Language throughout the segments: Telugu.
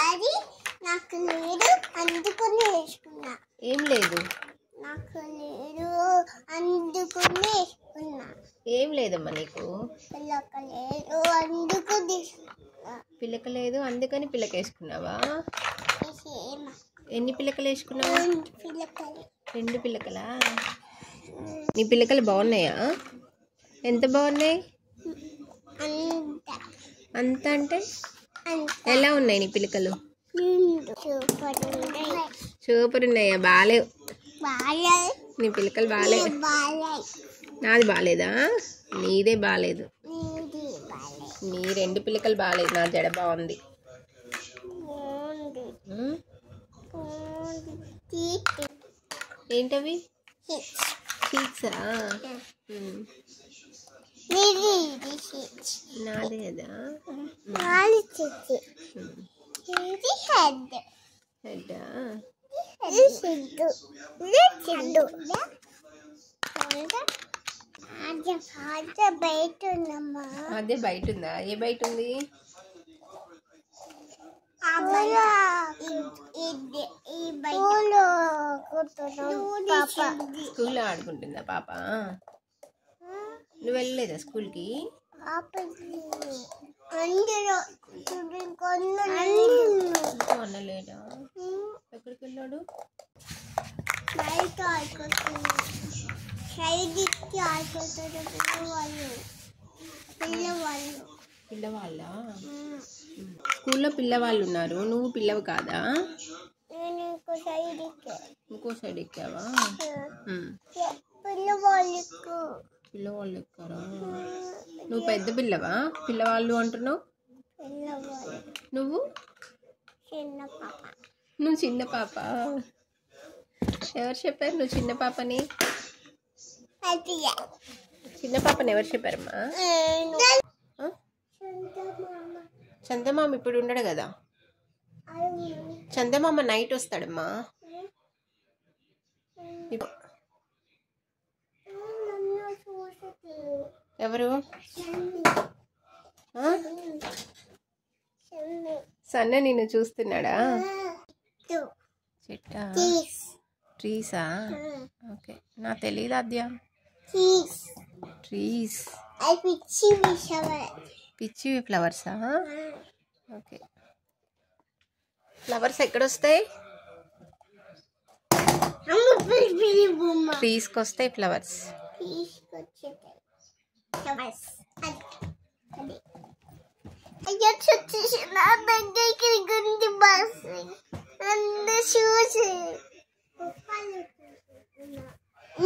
అది నాకు లేదు అందుకుని వేసుకున్నా. ఏం లేదు, నాకు లేదు అందుకుని వేసుకున్నా. ఏం లేదమ్మా నీకు. పిల్లక లేదు అందుకు తీసుకున్నా. పిల్లక లేదు అందుకని పిల్లక వేసుకున్నావా? సేమ్. ఎన్ని పిల్లకలు వేసుకున్నావా? పిల్లకలు. 2 పిల్లకలా? నీ పిల్లకలు బాగున్నాయా? ఎంత బాగున్నాయి? అంత అంటే ఎలా ఉన్నాయి నీ పిల్లకలు? సూపర్ ఉన్నాయా? బాలేవు. నీ పిల్లకలు బాలేవు. నాది బాలేదా? నీదే బాలేదు. నీ 2 పిల్లకలు బాలేదు, నా జడ బాగుంది. ఏంటవి? చీక్సా? నాదే కదా. హెడ్డా? అదే బయట ఉందా? ఏ బయట ఉంది? స్కూల్లో ఆడుకుంటుందా పాప? నువ్వు వెళ్ళలేదా స్కూల్కి? అనలేదా? ఎక్కడికి వెళ్ళాడు? పిల్లవాళ్ళ? స్కూల్లో పిల్లవాళ్ళు ఉన్నారు, నువ్వు పిల్లవు కాదా? ఇంకో సైడ్ ఎక్కావా? పిల్లవాళ్ళు ఎక్కారా? నువ్వు పెద్ద పిల్లవా? పిల్లవాళ్ళు అంటున్నావు. నువ్వు చిన్న పాప. ఎవరు చెప్పారు నువ్వు చిన్న పాపని? చిన్న పాపని ఎవరు చెప్పారమ్మా? చందమామ ఇప్పుడు ఉండడు కదా. చందమామ నైట్ వస్తాడమ్మా. ఎవరు? సన్న నిన్ను చూస్తున్నాడా? చెట్టా? ట్రీసా? ఓకే, నా తెలీదు అద్యా. ట్రీస్. పిచ్చి ఫ్లవర్సా? ఓకే. ఫ్లవర్స్ ఎక్కడొస్తాయి? ట్రీస్కి వస్తాయి ఫ్లవర్స్.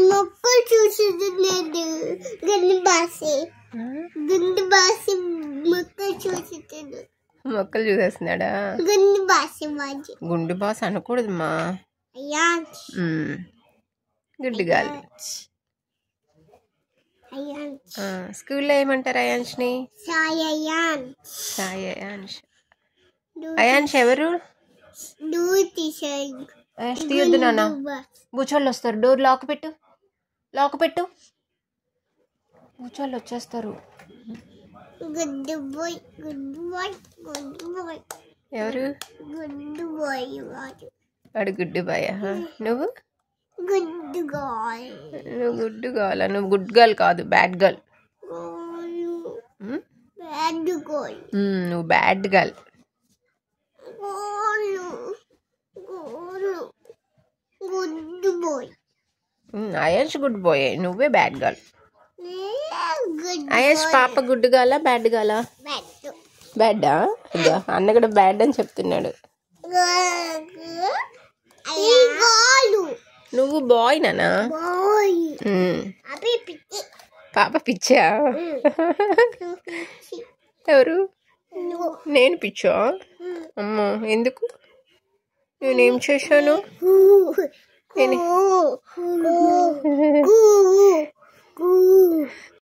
మొక్కలు చూసేది లేదు. గండి బాసి మొక్కలు చూసేది. మొక్కలు చూసేస్తున్నాడా? గుండు బాస్ అనకూడదమ్మా. గుడ్డిగాలి. స్కూల్లో ఏమంటారు అయాన్ష్ని? అయాన్ష్. అయాన్ష్ ఎవరు? అయాన్ష్ తీయొద్దు నాన్న, బూచోళ్ళు వస్తారు. డోర్ లాక్ పెట్టు. బూచోళ్ళు వచ్చేస్తారు. ఎవరు? వాడు గుడ్డు బాయ్. నువ్వు గుడ్డు గర్ల్. నువ్వు గుడ్ గర్ల్ కాదు, బ్యాడ్ గర్ల్. నువ్వు bad girl. Ayansh good boy, నువ్వే బ్యాడ్ గర్ల్. అయాన్ష్ పాప గుడ్ గర్లా బ్యాడ్ గర్లా? బ్యాడా? అన్న కూడా బ్యాడ్ అని చెప్తున్నాడు. నువ్వు బాయ్ నానా? పాప పిచ్చా? ఎవరు? నేను పిచ్చా? అమ్మో, ఎందుకు? నేనేం చేశాను?